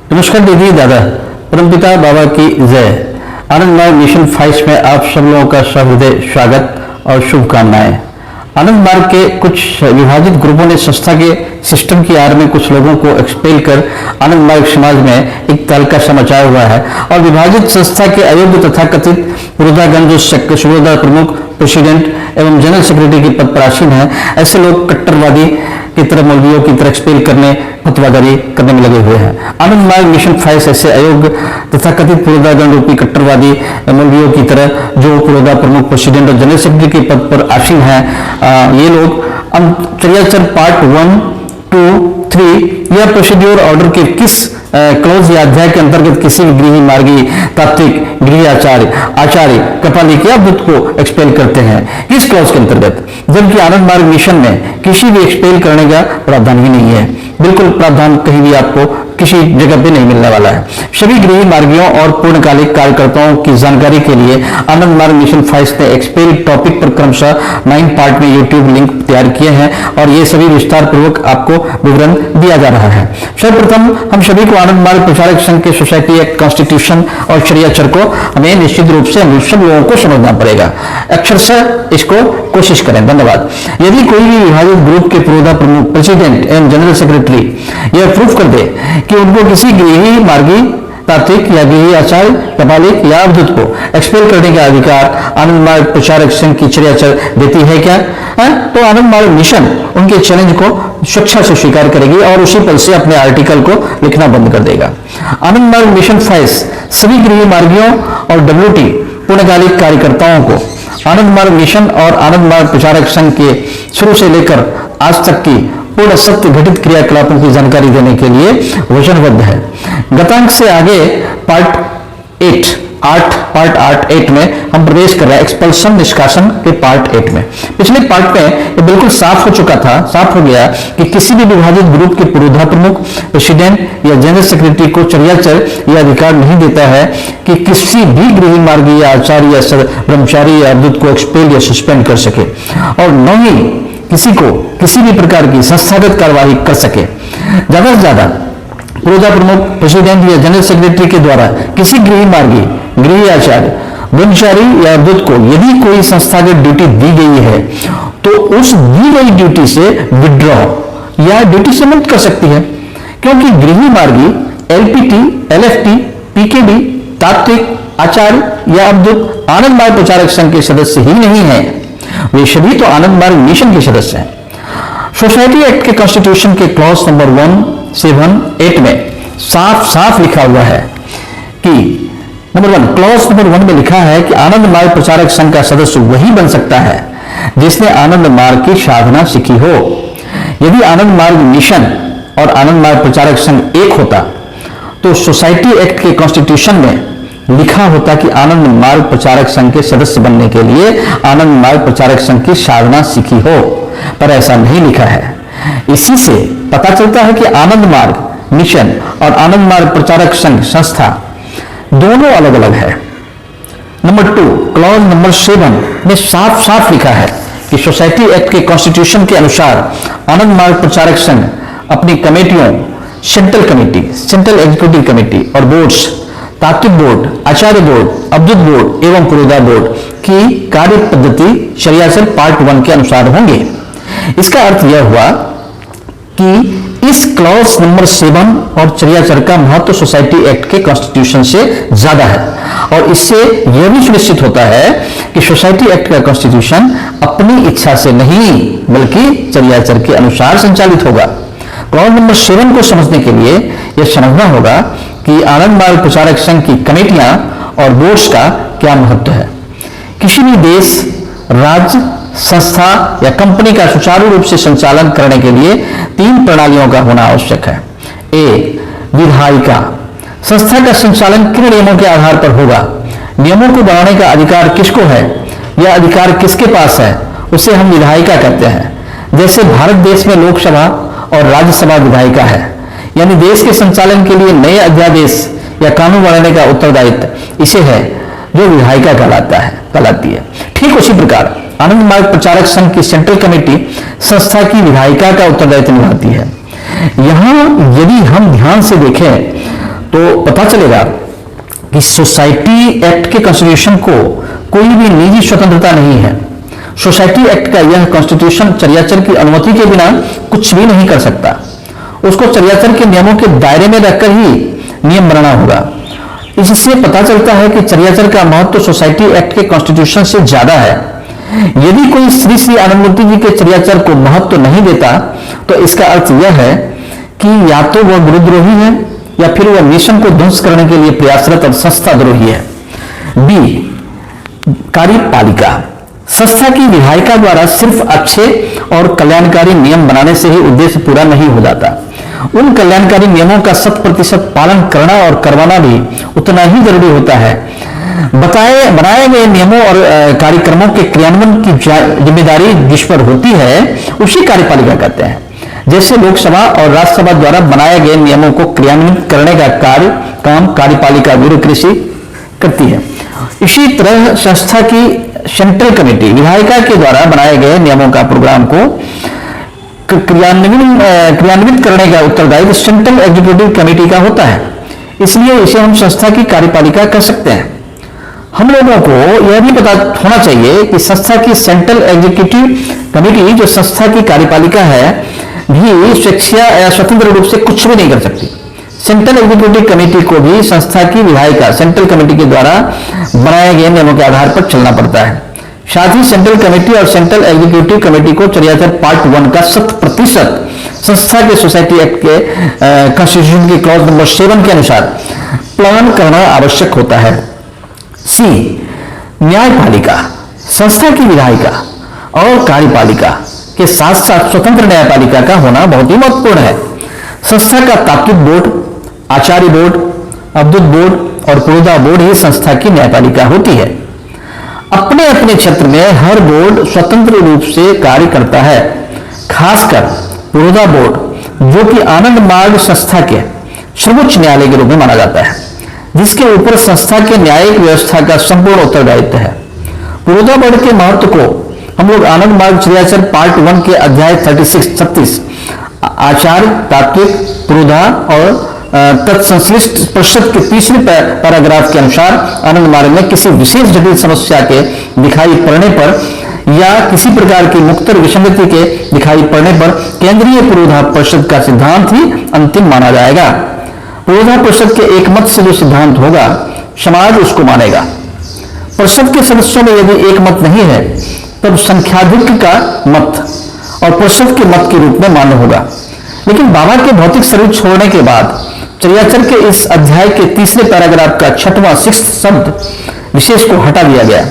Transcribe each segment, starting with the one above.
नमस्कार दीदी दादा, परमपिता बाबा की जय। आनंद मार्ग मिशन 5 में आप सब लोगों का सहृदय स्वागत और शुभकामनाएं। आनंद मार्ग के कुछ विभाजित ग्रुपों ने संस्था के सिस्टम की आड़ में कुछ लोगों को एक्सपेल कर आनंद मार्ग समाज में एक तहलका सा मचाया हुआ है और विभाजित संस्था के अयोग्य तथा कथित पुरोधागण जो सूबेदार प्रमुख, प्रेसिडेंट एवं जनरल सेक्रेटरी के पद पर आसीन है, ऐसे लोग कट्टरवादी की तरह मौलवियों की तरह एक्सपेल करने, फतवाजारी करने में लगे हुए हैं। आनंद मार्ग मिशन 5 ऐसे अयोग्य तथा कथित पुरोधागण रूपी कट्टरवादी मौलवियों की तरह जो पुरोधा प्रमुख, प्रेसिडेंट और जनरल सेक्रेटरी के पद पर आसीन है, ये लोग चर्याचर पार्ट 1, 2, 3 या प्रोसीड्योर ऑर्डर के किस क्लॉज या अध्याय के अंतर्गत किसी भी गृह मार्गी, तात्विक, गृह आचार्य, कपालिक या बुद्ध को एक्सपेल करते हैं, किस क्लॉज के अंतर्गत, जबकि आनंद मार्ग मिशन में किसी भी एक्सपेल करने का प्रावधान ही नहीं है। बिल्कुल प्रावधान कहीं भी आपको किसी जगह पे नहीं मिलने वाला है। सभी गृह मार्गियों और पूर्णकालिक कार्यकर्ताओं की जानकारी के लिए आनंद मार्ग मिशन 5 ने एक्सपेल टॉपिक पर क्रमशः 9 पार्ट में यूट्यूब लिंक तैयार किए हैं और ये सभी विस्तार पूर्वक आपको विवरण दिया जा रहा है। सर्वप्रथम हम सभी को आनंद मार्ग प्रचारक संघ के सोसाइटी एक्ट, कॉन्स्टिट्यूशन और शरियत को हमें निश्चित रूप से हम सब लोगों को समझना पड़ेगा। अक्षरशः इसको कोशिश करें। धन्यवाद। यदि कोई भी विभाजित ग्रुप के पुरोधा प्रमुख, प्रेसिडेंट एवं जनरल सेक्रेटरी यह प्रूफ कर दे कि उनको किसी गृह मार्गी, तात्विक या गृह आचार्य, कपालिक या अवधूत को एक्सपेल करने का अधिकार आनंद मार्ग प्रचारक संघ की चर्याचर देती है क्या, तो आनंद मार्ग मिशन उनके चैलेंज को स्वेच्छा से स्वीकार करेगी और उसी पल से अपने आर्टिकल को लिखना बंद कर देगा। आनंद मार्ग मिशन 5 सभी गृह मार्गियों और WT पूर्णकालिक कार्यकर्ताओं को आनंद मार्ग मिशन और आनंद मार्ग प्रचारक संघ के शुरू से लेकर आज तक की पूर्ण सत्य घटित क्रियाकलापों की जानकारी देने के लिए वचनबद्ध है। गतांक से आगे पार्ट 8 में हम प्रवेश कर रहे हैं एक्सपल्सन, निष्कासन के पार्ट 8 में। पिछले पार्ट में ये बिल्कुल साफ हो गया कि किसी भी विभाजित ग्रुप के पुरोधा प्रमुख, प्रेसिडेंट या जनरल सेक्रेटरी को चर्याचर यह अधिकार नहीं देता है कि किसी भी गृह मार्गी या आचार्य या ब्रह्मचारी या अवधूत को एक्सपेल या सस्पेंड कर सके और न ही किसी को किसी भी प्रकार की संस्थागत कार्यवाही कर सके। ज्यादा से ज्यादा पुरोधा प्रमुख, प्रेसिडेंट या जनरल सेक्रेटरी के द्वारा किसी गृह मार्गी, गृह आचार्य, ब्रह्मचारी या अवधूत को यदि कोई संस्थागत ड्यूटी दी गई है तो उस दी गई ड्यूटी से विड्रॉ या ड्यूटी से मुक्त कर सकती है, क्योंकि गृह मार्गी LPT, LFT, PKD, तात्विक, आचार्य या अवधूत आनंद मार्ग प्रचारक संघ के सदस्य ही नहीं है, वे सभी तो आनंद मार्ग मिशन के सदस्य हैं। सोसाइटी एक्ट के कॉन्स्टिट्यूशन के क्लॉज नंबर 1, 7, 8 में साफ लिखा हुआ है कि नंबर 1, क्लॉज नंबर 1 में लिखा है कि आनंद मार्ग प्रचारक संघ का सदस्य वही बन सकता है जिसने आनंद मार्ग की साधना सीखी हो। यदि आनंद मार्ग मिशन और आनंद मार्ग प्रचारक संघ एक होता तो सोसाइटी एक्ट के कॉन्स्टिट्यूशन में लिखा होता कि आनंद मार्ग प्रचारक संघ के सदस्य बनने के लिए आनंद मार्ग प्रचारक संघ की साधना सीखी हो, पर ऐसा नहीं लिखा है। इसी से पता चलता है कि आनंद मार्ग मिशन और आनंद मार्ग प्रचारक संघ संस्था दोनों अलग अलग है। नंबर 2, क्लॉज नंबर 7 में साफ लिखा है कि सोसाइटी एक्ट के कॉन्स्टिट्यूशन के अनुसार आनंद मार्ग प्रचारक संघ अपनी कमेटियों, central committee, central executive committee और बोर्ड्स, तात्विक बोर्ड, आचार्य बोर्ड, अवधूत बोर्ड एवं पुरोधा बोर्ड की कार्य पद्धति चर्याचर पार्ट 1 के अनुसार होंगे। इसका अर्थ यह हुआ कि इस क्लॉज नंबर 7 और चर्याचर का महत्व सोसाइटी एक्ट के कॉन्स्टिट्यूशन से ज्यादा है और इससे यह भी सुनिश्चित होता है कि सोसाइटी एक्ट का कॉन्स्टिट्यूशन अपनी इच्छा से नहीं बल्कि चर्याचर के अनुसार संचालित होगा। क्लॉज नंबर 7 को समझने के लिए यह समझना होगा कि आनंद मार्ग प्रचारक संघ की कमेटियां और बोर्ड्स का क्या महत्व है। किसी भी देश, राज्य, संस्था या कंपनी का सुचारू रूप से संचालन करने के लिए 3 प्रणालियों का होना आवश्यक है। ए, विधायिका। संस्था का संचालन किन नियमों के आधार पर होगा? नियमों को बनाने का अधिकार किसको है? यह अधिकार किसके पास है? उसे हम विधायिका कहते हैं। जैसे भारत देश में लोकसभा और राज्यसभा विधायिका है, यानी देश के संचालन के लिए नए अध्यादेश या कानून बनाने का उत्तरदायित्व इसे है जो विधायिका कहलाती है। ठीक उसी प्रकार आनंद मार्ग प्रचारक संघ की सेंट्रल कमेटी संस्था की विधायिका का उत्तरदायित्व निभाती है। यहां यदि हम ध्यान से देखें तो पता चलेगा कि सोसाइटी एक्ट के कॉन्स्टिट्यूशन को कोई भी निजी स्वतंत्रता नहीं है। सोसाइटी एक्ट का यह कॉन्स्टिट्यूशन चर्याचर की अनुमति के बिना कुछ भी नहीं कर सकता। उसको चर्याचर के नियमों के दायरे में रखकर ही नियम बनाना होगा। इससे पता चलता है कि चर्याचर का महत्व सोसाइटी एक्ट के कॉन्स्टिट्यूशन से ज्यादा है। यदि कोई श्री श्री आनंदमूर्ति जी के चर्याचर को महत्व नहीं देता तो इसका अर्थ यह है कि या तो वह गुरुद्रोही है या फिर वह मिशन को ध्वंस करने के लिए प्रयासरत और संस्था द्रोही है। बी, कार्यपालिका। संस्था की विधायिका द्वारा सिर्फ अच्छे और कल्याणकारी नियम बनाने से ही उद्देश्य पूरा नहीं हो जाता। उन कल्याणकारी नियमों का 100% पालन करना और करवाना भी उतना ही जरूरी होता है। बनाए गए नियमों और कार्यक्रमों के क्रियान्वयन की जिम्मेदारी जिस पर होती है उसी कार्यपालिका कहते हैं। जैसे लोकसभा और राज्यसभा द्वारा बनाए गए नियमों को क्रियान्वित करने का काम कार्यपालिका ब्यूरोक्रेसी करती है। इसी तरह संस्था की सेंट्रल कमेटी विधायिका के द्वारा बनाए गए नियमों का प्रोग्राम को क्रियान्वित करने का उत्तरदायित्व सेंट्रल एग्जीक्यूटिव कमेटी का होता है। इसलिए इसे हम संस्था की कार्यपालिका कह सकते हैं। हम लोगों को यह भी पता होना चाहिए कि संस्था की सेंट्रल एग्जीक्यूटिव कमेटी जो संस्था की कार्यपालिका है भी स्वेच्छा या स्वतंत्र रूप से कुछ भी नहीं कर सकती। सेंट्रल एग्जीक्यूटिव कमेटी को भी संस्था की विधायिका सेंट्रल कमेटी के द्वारा बनाए गए नियमों के आधार पर चलना पड़ता है। साथ ही सेंट्रल कमेटी और सेंट्रल एग्जीक्यूटिव कमेटी को चर्याचर पार्ट 1 का 100% संस्था के सोसाइटी एक्ट के कॉन्स्टिट्यूशन के क्लॉज नंबर 7 के अनुसार प्लान करना आवश्यक होता है। सी, न्यायपालिका। संस्था की विधायिका और कार्यपालिका के साथ साथ स्वतंत्र न्यायपालिका का होना बहुत ही महत्वपूर्ण है। संस्था का तात्विक बोर्ड, आचार्य बोर्ड, अवधूत बोर्ड और पुरोधा बोर्ड ही संस्था की न्यायपालिका होती है। अपने अपने क्षेत्र में हर बोर्ड स्वतंत्र रूप से कार्य करता है। खासकर पुरोधा बोर्ड जो कि आनंद मार्ग संस्था के सर्वोच्च न्यायालय के रूप में माना जाता है, जिसके ऊपर संस्था के न्यायिक व्यवस्था का संपूर्ण उत्तरदायित्व है। पुरोधा बोर्ड के महत्व को हम लोग आनंद मार्ग चर्याचर पार्ट 1 के अध्याय 36 आचार्य, तात्विक, पुरोधा और तत्संश्लिष्ट परिषद के तीसरे पैराग्राफ के अनुसार आनंद मार्ग में किसी विशेष जटिल समस्या के दिखाई पड़ने पर या किसी प्रकार की मुक्तर विसंगति के दिखाई पड़ने पर केंद्रीय पुरोधा परिषद का सिद्धांत ही अंतिम माना जाएगा। पुरोधा परिषद के एक मत से जो सिद्धांत होगा समाज उसको मानेगा। परिषद के सदस्यों में यदि एक मत नहीं है तब संख्याधिक्य का मत और परिषद के मत के रूप में मान्य होगा। लेकिन बाबा के भौतिक शरीर छोड़ने के बाद चर्याचर के इस अध्याय के तीसरे पैराग्राफ का 6वां शब्द विशेष को हटा दिया गया।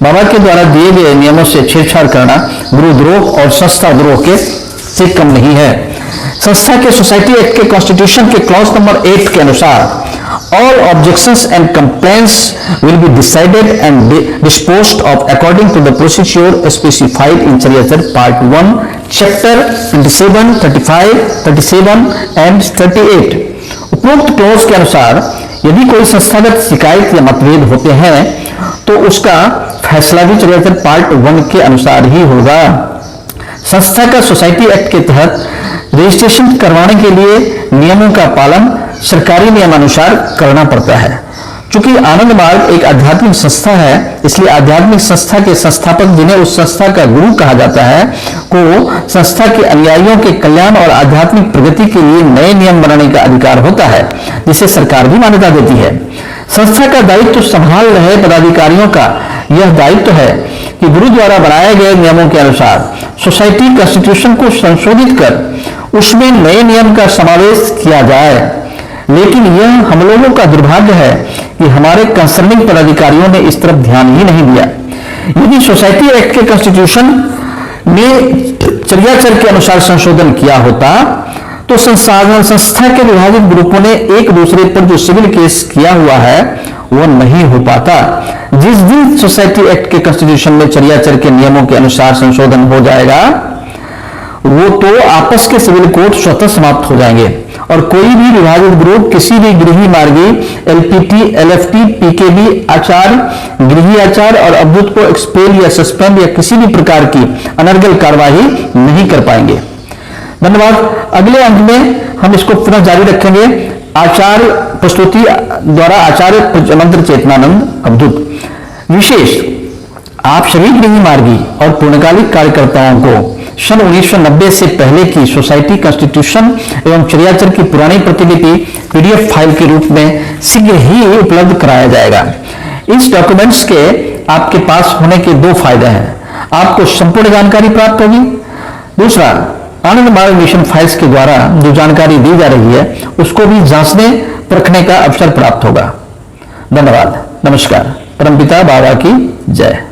बाबा के द्वारा दिए गए नियमों से छेड़छाड़ करना गुरुद्रोह और संस्था द्रोह के से कम नहीं है। संस्था के सोसाइटी एक्ट के कॉन्स्टिट्यूशन के क्लॉज नंबर 8 के अनुसार all objections and complaints will be decided and disposed of according to the procedure specified in Chariachar Part 1, Chapter 27, 35, 37 and 38। उपरोक्त क्लॉज के अनुसार यदि कोई संस्थागत शिकायत या मतभेद होते हैं तो उसका फैसला भी चर्याचर पार्ट 1 के अनुसार ही होगा। संस्था का सोसाइटी एक्ट के तहत रजिस्ट्रेशन करवाने के लिए नियमों का पालन सरकारी नियमानुसार करना पड़ता है। चूंकि आनंद मार्ग एक आध्यात्मिक संस्था है, इसलिए आध्यात्मिक संस्था के संस्थापक जिन्हें उस संस्था का गुरु कहा जाता है को संस्था के अनुयायियों के कल्याण और आध्यात्मिक प्रगति के लिए नए नियम बनाने का अधिकार होता है, जिसे सरकार भी मान्यता देती है। संस्था का दायित्व संभाल रहे पदाधिकारियों का यह दायित्व है कि गुरु द्वारा बनाए गए नियमों के अनुसार सोसाइटी कॉन्स्टिट्यूशन को संशोधित कर उसमें नए नियम का समावेश किया जाए। लेकिन यह हम लोगों का दुर्भाग्य है कि हमारे कंसर्निंग पदाधिकारियों ने इस तरफ ध्यान ही नहीं दिया। यदि सोसाइटी एक्ट के कॉन्स्टिट्यूशन में चर्याचर के अनुसार संशोधन किया होता तो संस्था के विभाजित ग्रुपों ने एक दूसरे पर जो सिविल केस किया हुआ है वो नहीं हो पाता। जिस दिन सोसाइटी एक्ट के कॉन्स्टिट्यूशन में चर्याचर के नियमों के अनुसार संशोधन हो जाएगा वो तो आपस के सिविल कोर्ट स्वतः समाप्त हो जाएंगे और कोई भी विभाजित ग्रुप किसी भी गृही मार्गी एलपीटी, एलएफटी, पीकेबी आचार्य, गृही आचार्य और अवधूत को एक्सपेल या सस्पेंड या किसी भी प्रकार की अनर्गल कार्यवाही नहीं कर पाएंगे। धन्यवाद। अगले अंक में हम इसको पुनः जारी रखेंगे। आचार्य प्रस्तुति द्वारा आचार्य मंत्र चेतनानंद अवधूत। विशेष, आप सभी गृह मार्गी और पूर्णकालिक कार्यकर्ताओं को सन 1990 से पहले की सोसाइटी कॉन्स्टिट्यूशन एवं चर्याचर की पुरानी प्रतिलिपि पीडीएफ फाइल के रूप में शीघ्र ही उपलब्ध कराया जाएगा। इस डॉक्यूमेंट्स के आपके पास होने के दो फायदे हैं। आपको संपूर्ण जानकारी प्राप्त होगी। दूसरा, आनंद मार्ग मिशन फाइल्स के द्वारा जो जानकारी दी जा रही है उसको भी जांचने परखने का अवसर प्राप्त होगा। धन्यवाद। नमस्कार। परमपिता बाबा की जय।